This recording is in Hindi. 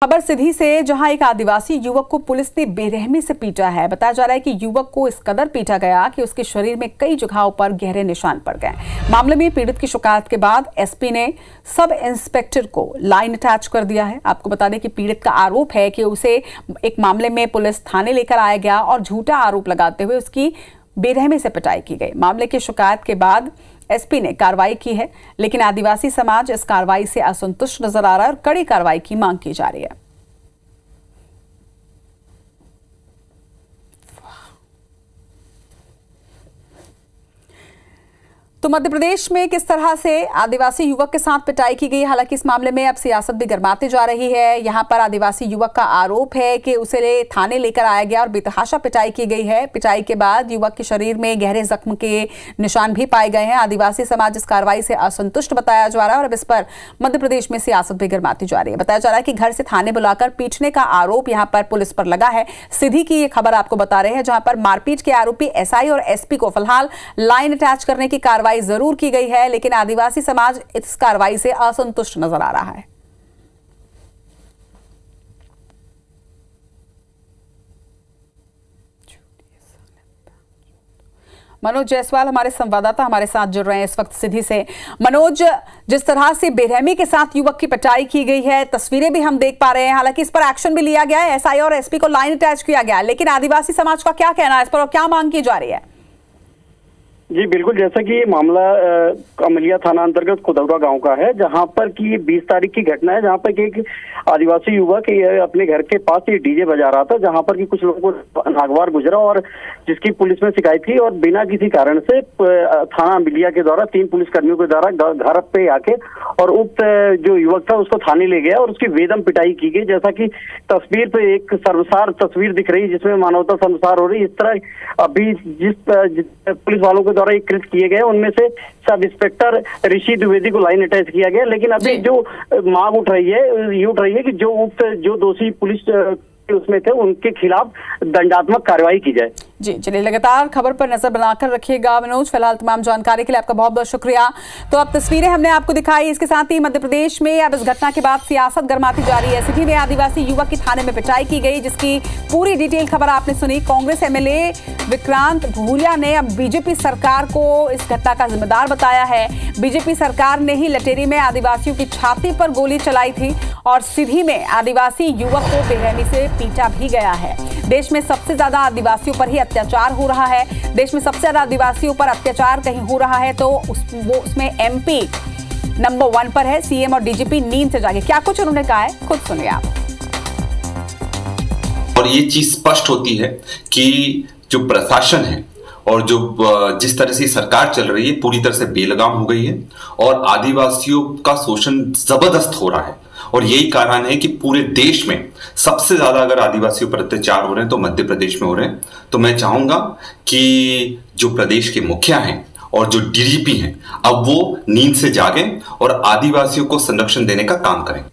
खबर सिधी से, जहां एक आदिवासी युवक को पुलिस ने बेरहमी से पीटा है। बताया जा रहा है कि युवक को इस कदर पीटा गया कि उसके शरीर में कई जगहों पर गहरे निशान पड़ गए। मामले में पीड़ित की शिकायत के बाद एसपी ने सब इंस्पेक्टर को लाइन अटैच कर दिया है। आपको बता दें कि पीड़ित का आरोप है कि उसे एक मामले में पुलिस थाने लेकर आया गया और झूठा आरोप लगाते हुए उसकी बेरहमी से पिटाई की गई। मामले की शिकायत के बाद एसपी ने कार्रवाई की है, लेकिन आदिवासी समाज इस कार्रवाई से असंतुष्ट नजर आ रहा है और कड़ी कार्रवाई की मांग की जा रही है। तो मध्य प्रदेश में किस तरह से आदिवासी युवक के साथ पिटाई की गई। हालांकि इस मामले में अब सियासत भी गर्माती जा रही है। यहां पर आदिवासी युवक का आरोप है कि उसे थाने लेकर आया गया और बेतहाशा पिटाई की गई है। पिटाई के बाद युवक के शरीर में गहरे जख्म के निशान भी पाए गए हैं। आदिवासी समाज इस कार्रवाई से असंतुष्ट बताया जा रहा है और अब इस पर मध्य प्रदेश में सियासत भी गर्माती जा रही है। बताया जा रहा है कि घर से थाने बुलाकर पीटने का आरोप यहां पर पुलिस पर लगा है। सिधी की ये खबर आपको बता रहे हैं, जहां पर मारपीट के आरोपी एसआई और एसपी को फिलहाल लाइन अटैच करने की कार्रवाई जरूर की गई है, लेकिन आदिवासी समाज इस कार्रवाई से असंतुष्ट नजर आ रहा है। मनोज जायसवाल हमारे संवाददाता हमारे साथ जुड़ रहे हैं इस वक्त सिधी से। मनोज, जिस तरह से बेरहमी के साथ युवक की पिटाई की गई है, तस्वीरें भी हम देख पा रहे हैं। हालांकि इस पर एक्शन भी लिया गया है, एसआई और एसपी को लाइन अटैच किया गया, लेकिन आदिवासी समाज का क्या कहना है इस पर और क्या मांग की जा रही है? जी बिल्कुल, जैसा कि ये मामला अमलिया थाना अंतर्गत खुदौरा गांव का है, जहां पर कि 20 तारीख की घटना है, जहां पर कि एक आदिवासी युवक अपने घर के पास ही डीजे बजा रहा था, जहां पर कि कुछ लोगों को नागवार गुजरा और जिसकी पुलिस में शिकायत की और बिना किसी कारण से थाना अमलिया के द्वारा 3 पुलिसकर्मियों के द्वारा घर पे आके और उक्त जो युवक था उसको थाने ले गया और उसकी वेदम पिटाई की गई। जैसा कि तस्वीर पे एक सर्वसार तस्वीर दिख रही है जिसमें मानवता शर्मसार हो रही है। इस तरह अभी जिस पुलिस वालों के द्वारा एक कृत किए गए उनमें से सब इंस्पेक्टर ऋषि द्विवेदी को लाइन अटैच किया गया, लेकिन अभी जो मांग उठ रही है कि जो दोषी पुलिस उसमें थे उनके खिलाफ दंडात्मक कार्रवाई की जाए। जी चलिए, लगातार खबर पर नजर बनाकर रखिएगा मनोज। फिलहाल तमाम जानकारी के लिए आपका बहुत बहुत शुक्रिया। तो अब तस्वीरें हमने आपको दिखाई, इसके साथ ही मध्य प्रदेश में अब इस घटना के बाद सियासत गर्माती जा रही है। सिधी में आदिवासी युवक की थाने में पिटाई की गई, जिसकी पूरी डिटेल खबर आपने सुनी। कांग्रेस एमएलए विक्रांत भूलिया ने अब बीजेपी सरकार को इस घटना का जिम्मेदार बताया है। बीजेपी सरकार ने ही लटेरी में आदिवासियों की छाती पर गोली चलाई थी और सिधी में आदिवासी युवक को बेरहमी से पीटा भी गया है। देश में सबसे ज्यादा आदिवासियों पर ही अत्याचार हो रहा है। देश में सबसे ज्यादा आदिवासियों पर अत्याचार कहीं हो रहा है तो उसमें एमपी नंबर 1 पर है। सीएम और डीजीपी नींद से जागे, क्या कुछ उन्होंने कहा है खुद सुनिए आप। और ये चीज स्पष्ट होती है कि जो प्रशासन है और जो जिस तरह से सरकार चल रही है पूरी तरह से बेलगाम हो गई है और आदिवासियों का शोषण जबरदस्त हो रहा है। और यही कारण है कि पूरे देश में सबसे ज्यादा अगर आदिवासियों पर अत्याचार हो रहे हैं तो मध्य प्रदेश में हो रहे हैं। तो मैं चाहूंगा कि जो प्रदेश के मुखिया हैं और जो डीजीपी हैं अब वो नींद से जागें और आदिवासियों को संरक्षण देने का काम करें।